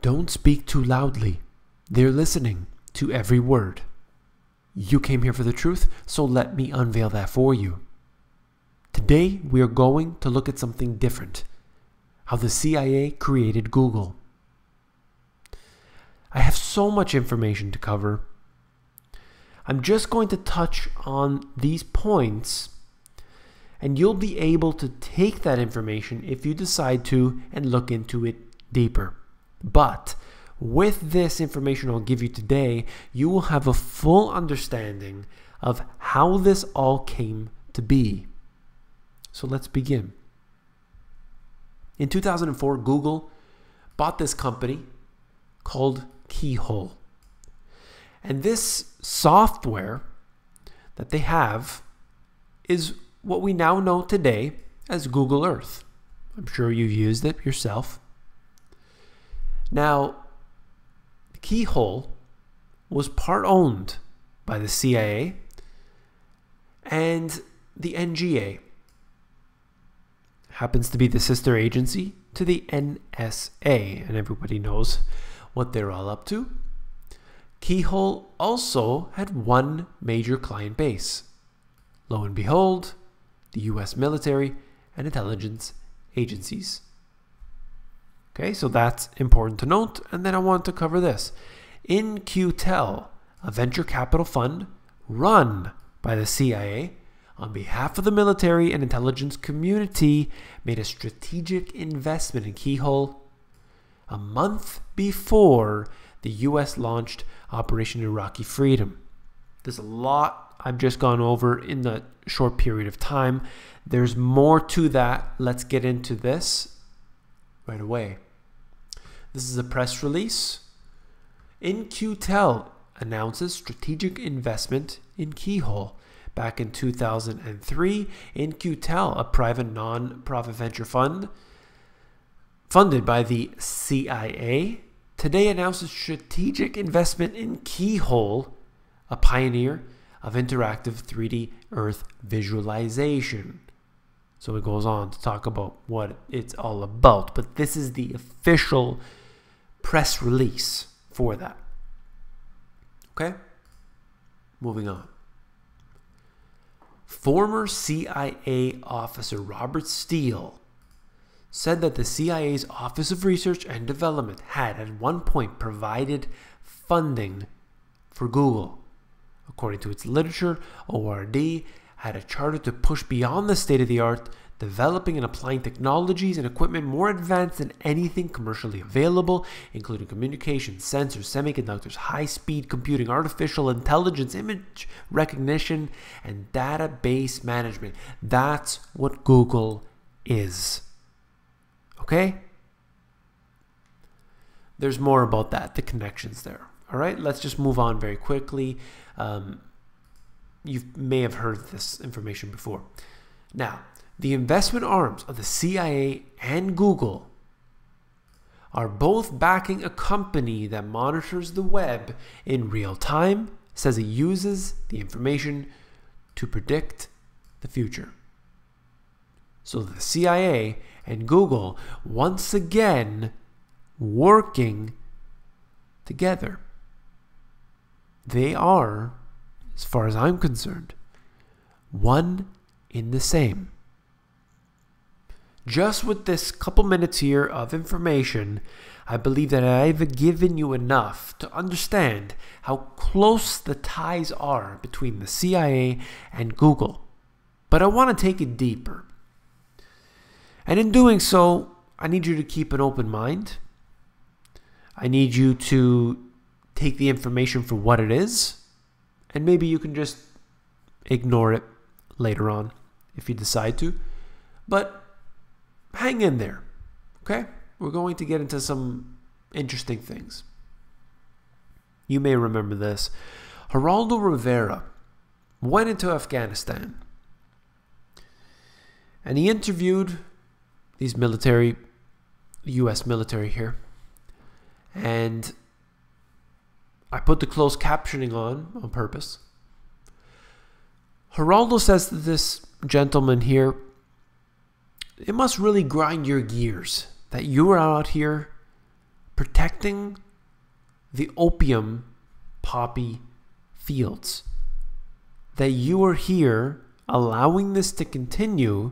Don't speak too loudly. They're listening to every word. You came here for the truth, so let me unveil that for you. Today, we are going to look at something different. How the CIA created Google. I have so much information to cover. I'm just going to touch on these points, and you'll be able to take that information if you decide to and look into it deeper. But with this information I'll give you today, you will have a full understanding of how this all came to be. So let's begin. In 2004, Google bought this company called Keyhole. And this software that they have is what we now know today as Google Earth. I'm sure you've used it yourself. Now, Keyhole was part owned by the CIA and the NGA. Happens to be the sister agency to the NSA, and everybody knows what they're all up to. Keyhole also had one major client base. Lo and behold, the US military and intelligence agencies. Okay, so that's important to note, and then I want to cover this. In-Q-Tel, a venture capital fund run by the CIA, on behalf of the military and intelligence community, made a strategic investment in Keyhole a month before the US launched Operation Iraqi Freedom. There's a lot I've just gone over in the short period of time. There's more to that. Let's get into this right away. This is a press release. In-Q-Tel announces strategic investment in Keyhole. Back in 2003, In-Q-Tel, a private non-profit venture fund funded by the CIA, today announces strategic investment in Keyhole, a pioneer of interactive 3D Earth visualization. So it goes on to talk about what it's all about, but this is the official press release for that. Okay? Moving on. Former CIA officer Robert Steele said that the CIA's Office of Research and Development had at one point provided funding for Google. According to its literature, ORD had a charter to push beyond the state-of-the-art, developing and applying technologies and equipment more advanced than anything commercially available, including communications, sensors, semiconductors, high-speed computing, artificial intelligence, image recognition, and database management. That's what Google is. Okay? There's more about that, the connections there. All right, let's just move on very quickly. You may have heard of this information before. Now, the investment arms of the CIA and Google are both backing a company that monitors the web in real time, says it uses the information to predict the future. So the CIA and Google once again working together. They are, as far as I'm concerned, one in the same. Just with this couple minutes here of information, I believe that I've given you enough to understand how close the ties are between the CIA and Google. But I want to take it deeper. And in doing so, I need you to keep an open mind. I need you to take the information for what it is, and maybe you can just ignore it later on if you decide to. But hang in there, okay? We're going to get into some interesting things. You may remember this. Geraldo Rivera went into Afghanistan, and he interviewed these military, US military here, and I put the closed captioning on purpose. Geraldo says to this gentleman here, it must really grind your gears that you are out here protecting the opium poppy fields. That you are here allowing this to continue,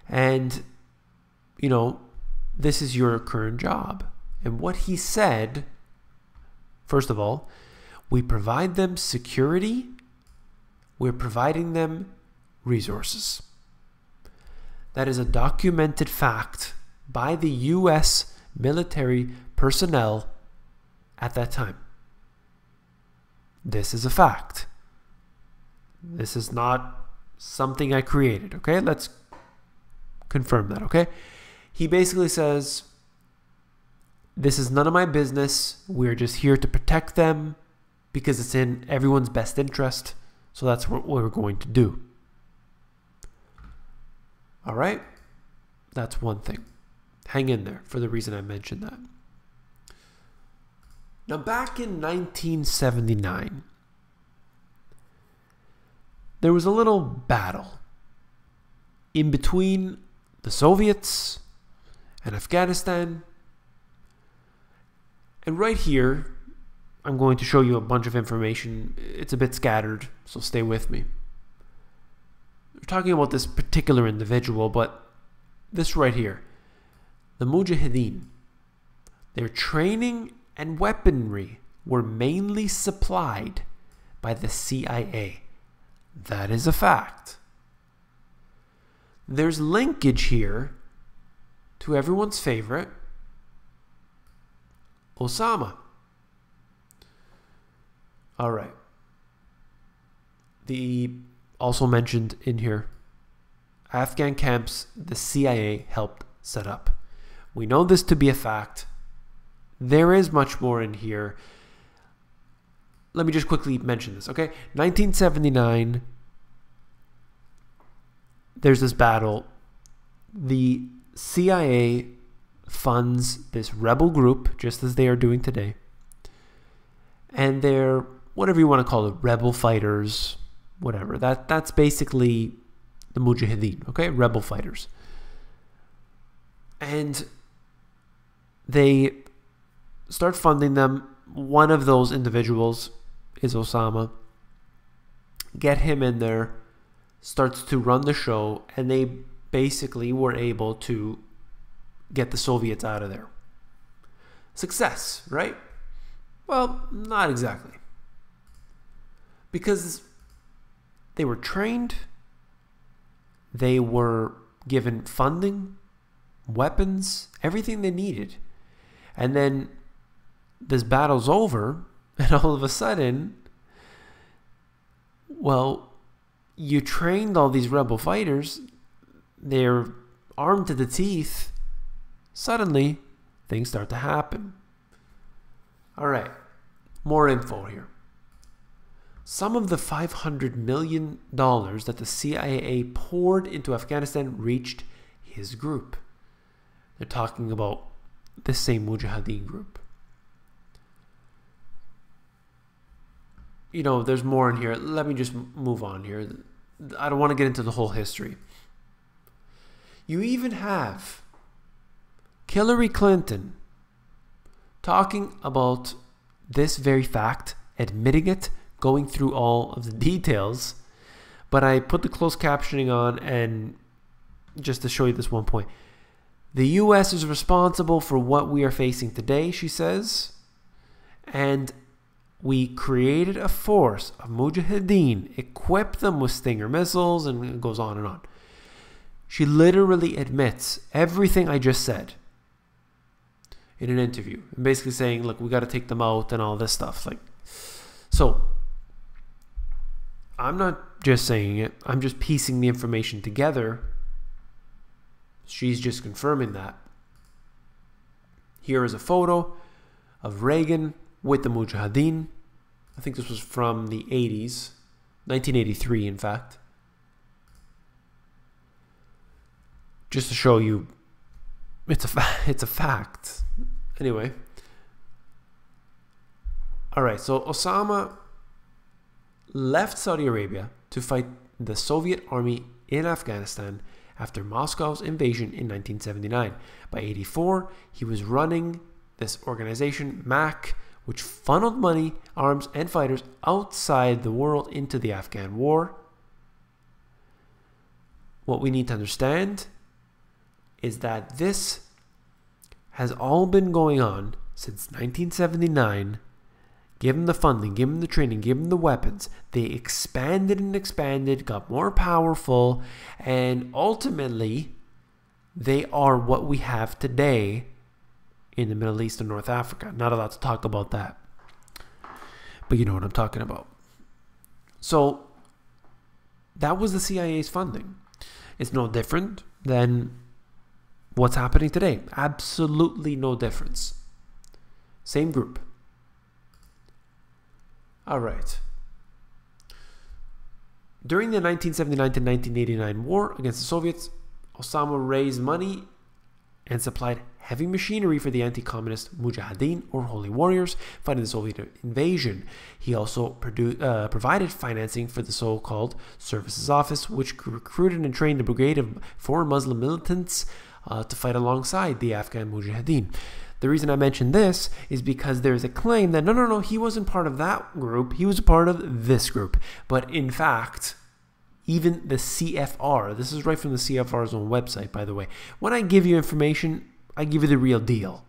and, you know, this is your current job. And what he said, first of all, we provide them security, we're providing them resources. That is a documented fact by the US military personnel at that time. This is a fact. This is not something I created, okay? Let's confirm that, okay? He basically says, this is none of my business. We're just here to protect them because it's in everyone's best interest. So that's what we're going to do. All right? That's one thing. Hang in there for the reason I mentioned that. Now, back in 1979, there was a little battle in between the Soviets and Afghanistan. And right here, I'm going to show you a bunch of information. It's a bit scattered, so stay with me. We're talking about this particular individual, but this right here, the Mujahideen, their training and weaponry were mainly supplied by the CIA. That is a fact. There's linkage here to everyone's favorite, Osama. All right. The also mentioned in here, Afghan camps the CIA helped set up. We know this to be a fact. There is much more in here. Let me just quickly mention this, okay? 1979, there's this battle. The CIA funds this rebel group, just as they are doing today. And they're, whatever you want to call it, rebel fighters, whatever. That's basically the Mujahideen, okay? Rebel fighters. And they start funding them. One of those individuals is Osama. Get him in there, starts to run the show, and they basically were able to get the Soviets out of there. Success, right? Well, not exactly. Because they were trained, they were given funding, weapons, everything they needed. And then this battle's over, and all of a sudden, well, you trained all these rebel fighters, they're armed to the teeth. Suddenly, things start to happen. All right, more info here. Some of the $500 million that the CIA poured into Afghanistan reached his group. They're talking about this same Mujahideen group. You know, there's more in here. Let me just move on here. I don't want to get into the whole history. You even have Hillary Clinton talking about this very fact, admitting it, going through all of the details. But I put the closed captioning on, and just to show you this one point. The U.S. is responsible for what we are facing today, she says. And we created a force of Mujahideen, equipped them with Stinger missiles, and it goes on and on. She literally admits everything I just said in an interview, and basically saying, look, we got to take them out and all this stuff. Like, so I'm not just saying it, I'm just piecing the information together. She's just confirming that. Here is a photo of Reagan with the Mujahideen. I think this was from the 80s, 1983 in fact. Just to show you, it's a fact. Anyway. Alright, so Osama left Saudi Arabia to fight the Soviet army in Afghanistan after Moscow's invasion in 1979. By 84, he was running this organization, MAC, which funneled money, arms, and fighters outside the world into the Afghan war. What we need to understand is that this has all been going on since 1979. Give them the funding, give them the training, give them the weapons. They expanded and expanded, got more powerful, and ultimately they are what we have today in the Middle East and North Africa. Not allowed to talk about that, but you know what I'm talking about. So that was the CIA's funding. It's no different than what's happening today. Absolutely no difference. Same group. All right. During the 1979 to 1989 war against the Soviets, Osama raised money and supplied heavy machinery for the anti-communist Mujahideen, or Holy Warriors, fighting the Soviet invasion. He also provided financing for the so-called Services Office, which recruited and trained a brigade of foreign Muslim militants to fight alongside the Afghan Mujahideen. The reason I mention this is because there's a claim that no, he wasn't part of that group, he was a part of this group. But in fact, even the CFR, this is right from the CFR's own website, by the way. When I give you information, I give you the real deal.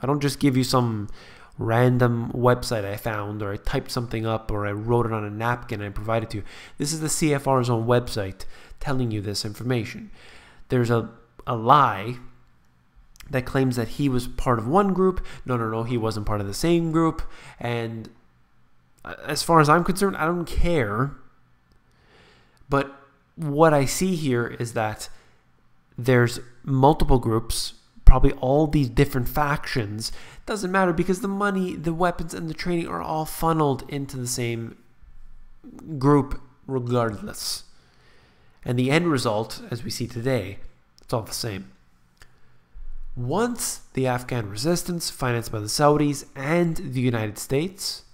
I don't just give you some random website I found, or I typed something up, or I wrote it on a napkin and I provided to you. This is the CFR's own website telling you this information. There's a lie that claims that he was part of one group. No, he wasn't part of the same group. And as far as I'm concerned, I don't care. But what I see here is that there's multiple groups, probably all these different factions. It doesn't matter because the money, the weapons, and the training are all funneled into the same group regardless. And the end result, as we see today, it's all the same. Once the Afghan resistance, financed by the Saudis and the United States,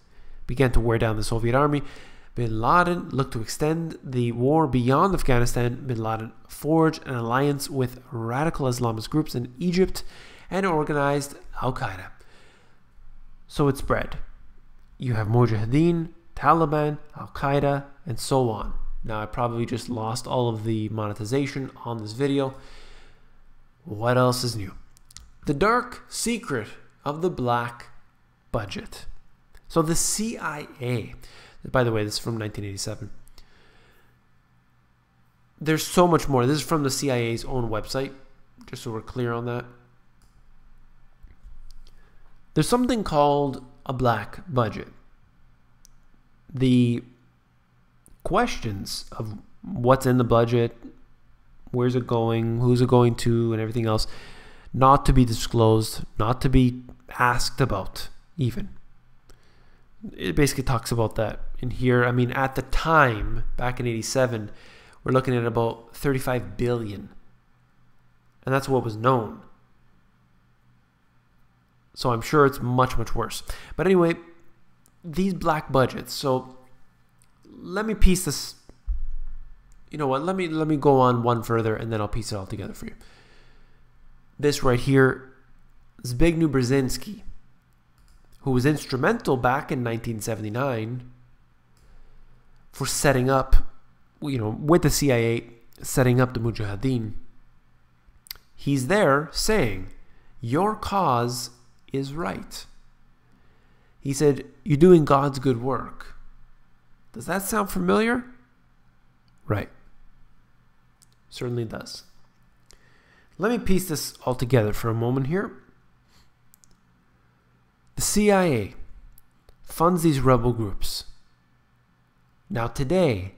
began to wear down the Soviet army, bin Laden looked to extend the war beyond Afghanistan. Bin Laden forged an alliance with radical Islamist groups in Egypt and organized al-Qaeda. So it spread. You have Mujahideen, Taliban, al-Qaeda, and so on. Now I probably just lost all of the monetization on this video. What else is new? The dark secret of the black budget. So the CIA, by the way, this is from 1987. There's so much more. This is from the CIA's own website, just so we're clear on that. There's something called a black budget. The questions of what's in the budget, where's it going, who's it going to, and everything else, not to be disclosed, not to be asked about even. It basically talks about that in here. I mean, at the time, back in 87, we're looking at about 35 billion. And that's what was known. So I'm sure it's much, much worse. But anyway, these black budgets. So let me piece this. You know what? Let me go on one further and then I'll piece it all together for you. This right here, Zbigniew Brzezinski, who was instrumental back in 1979 for setting up, with the CIA, setting up the Mujahideen. He's there saying, your cause is right. He said, you're doing God's good work. Does that sound familiar? Right. Certainly does. Let me piece this all together for a moment here. The CIA funds these rebel groups. Now today,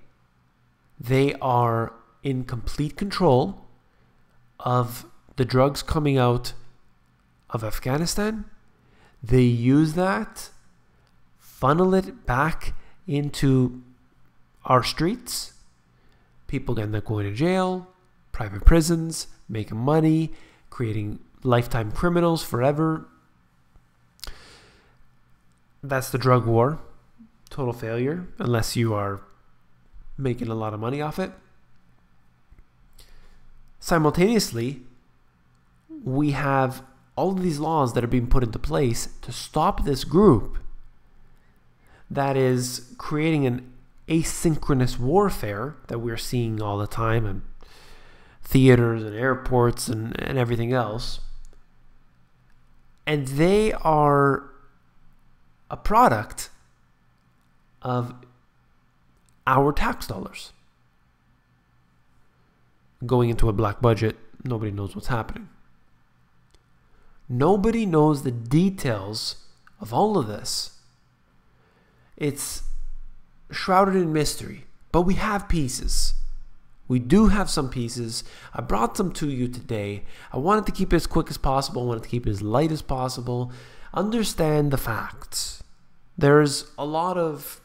they are in complete control of the drugs coming out of Afghanistan. They use that, funnel it back into our streets. People end up going to jail, private prisons, making money, creating lifetime criminals forever. That's the drug war. Total failure, unless you are making a lot of money off it. Simultaneously, we have all of these laws that are being put into place to stop this group that is creating an asynchronous warfare that we're seeing all the time in theaters and airports and everything else. And they are a product of our tax dollars going into a black budget. Nobody knows what's happening. Nobody knows the details of all of this. It's shrouded in mystery, but we have pieces. We do have some pieces. I brought them to you today. I wanted to keep it as quick as possible. I wanted to keep it as light as possible. Understand the facts. There's a lot of,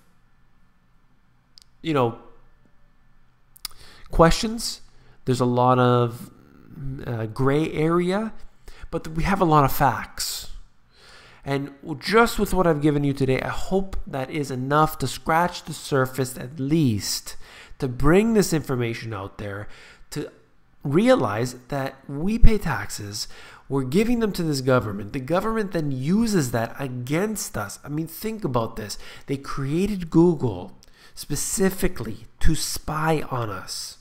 questions. There's a lot of gray area, but we have a lot of facts. And just with what I've given you today, I hope that is enough to scratch the surface, at least to bring this information out there, to realize that we pay taxes, we're giving them to this government. The government then uses that against us. I mean, think about this. They created Google specifically to spy on us.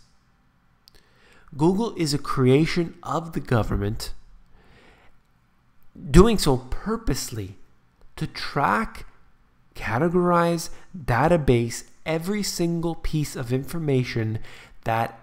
Google is a creation of the government, doing so purposely to track, categorize, database every single piece of information that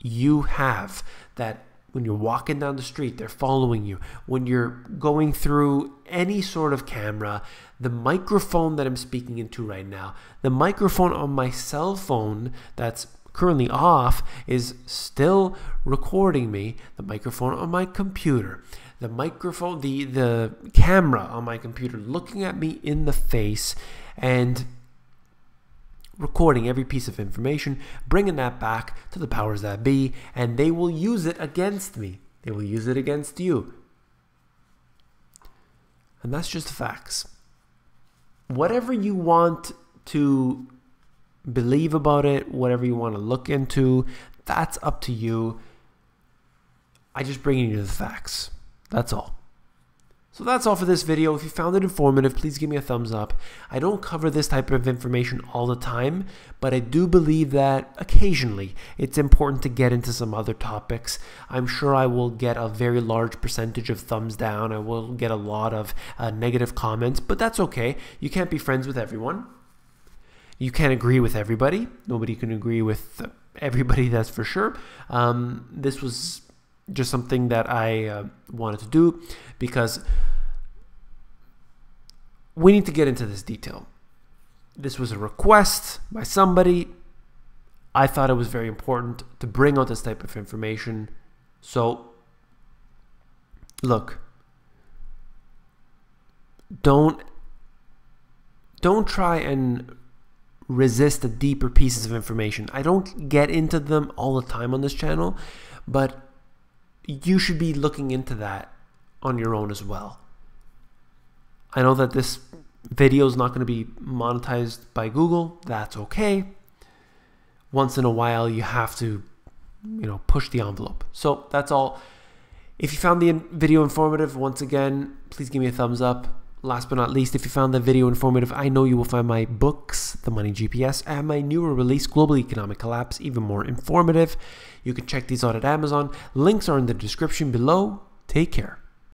you have. That when you're walking down the street, they're following you. When you're going through any sort of camera, the microphone that I'm speaking into right now, the microphone on my cell phone that's currently off is still recording me, the microphone on my computer, the microphone, the camera on my computer looking at me in the face and recording every piece of information, bringing that back to the powers that be, and they will use it against me. They will use it against you. And that's just the facts. Whatever you want to believe about it, whatever you want to look into, that's up to you. I just bring you the facts. That's all. So that's all for this video. If you found it informative, please give me a thumbs up. I don't cover this type of information all the time, but I do believe that occasionally it's important to get into some other topics. I'm sure I will get a very large percentage of thumbs down. I will get a lot of negative comments, but that's okay. You can't be friends with everyone. You can't agree with everybody. Nobody can agree with everybody, that's for sure. This was just something that I wanted to do because we need to get into this detail. This was a request by somebody. I thought it was very important to bring out this type of information. So, look, don't try and resist the deeper pieces of information. I don't get into them all the time on this channel, but you should be looking into that on your own as well. I know that this video is not going to be monetized by Google. That's okay. Once in a while, you have to, push the envelope. So that's all. If you found the video informative, once again, please give me a thumbs up. Last but not least, if you found the video informative, I know you will find my books, The Money GPS, and my newer release, Global Economic Collapse, even more informative. You can check these out at Amazon. Links are in the description below. Take care.